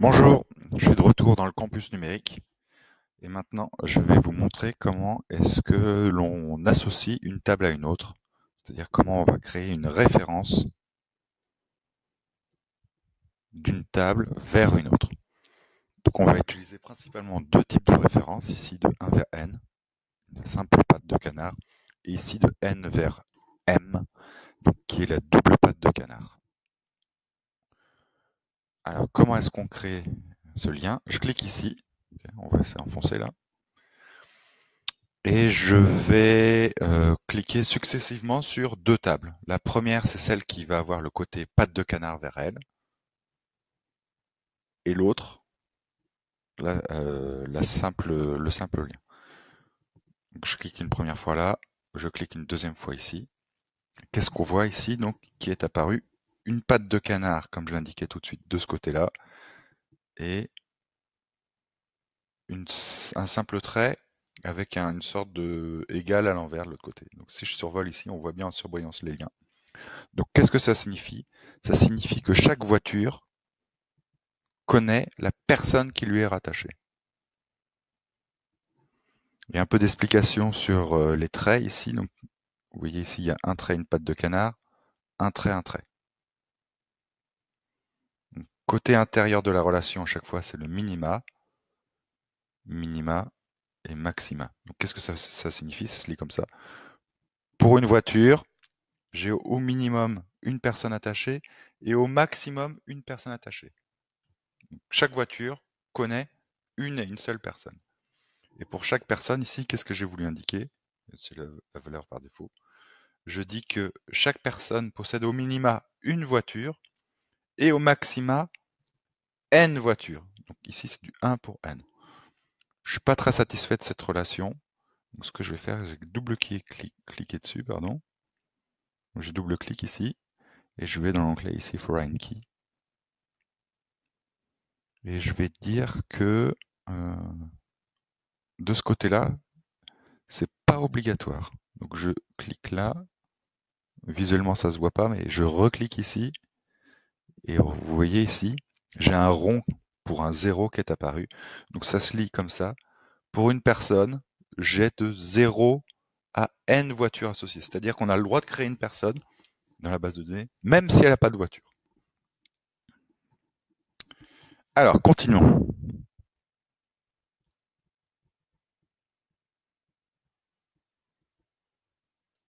Bonjour, je suis de retour dans le campus numérique et maintenant je vais vous montrer comment est-ce que l'on associe une table à une autre, c'est-à-dire comment on va créer une référence d'une table vers une autre. Donc on va utiliser principalement deux types de références, ici de 1 vers n, la simple patte de canard, et ici de n vers m, donc qui est la double patte de canard. Alors comment est-ce qu'on crée ce lien? Je clique ici, on va s'enfoncer là. Et je vais cliquer successivement sur deux tables. La première, c'est celle qui va avoir le côté patte de canard vers elle. Et l'autre, le simple lien. Donc, je clique une première fois là, je clique une deuxième fois ici. Qu'est-ce qu'on voit ici donc qui est apparu? Une patte de canard, comme je l'indiquais tout de suite, de ce côté-là, et un simple trait avec une sorte de égal à l'envers de l'autre côté. Donc si je survole ici, on voit bien en surbrillance les liens. Donc qu'est-ce que ça signifie? Ça signifie que chaque voiture connaît la personne qui lui est rattachée. Il y a un peu d'explication sur les traits ici. Donc, vous voyez ici, il y a un trait, une patte de canard, un trait, un trait. Donc, côté intérieur de la relation, à chaque fois, c'est le minima, minima et maxima. Donc qu'est-ce que ça signifie? Ça se lit comme ça. Pour une voiture, j'ai au minimum une personne attachée et au maximum une personne attachée. Donc, chaque voiture connaît une et une seule personne. Et pour chaque personne ici, qu'est-ce que j'ai voulu indiquer? C'est la valeur par défaut. Je dis que chaque personne possède au minima une voiture et au maxima n voitures. Donc ici, c'est du 1 pour n. Je ne suis pas très satisfait de cette relation. Donc ce que je vais faire, je vais double-cliquer dessus, pardon. Je double-clique ici et je vais dans l'onglet ici Foreign Key. Et je vais dire que de ce côté-là, c'est pas obligatoire. Donc je clique là. Visuellement, ça se voit pas, mais je reclique ici. Et vous voyez ici, j'ai un rond pour un 0 qui est apparu. Donc ça se lit comme ça. Pour une personne, j'ai de 0 à n voitures associées. C'est-à-dire qu'on a le droit de créer une personne dans la base de données, même si elle n'a pas de voiture. Alors, continuons.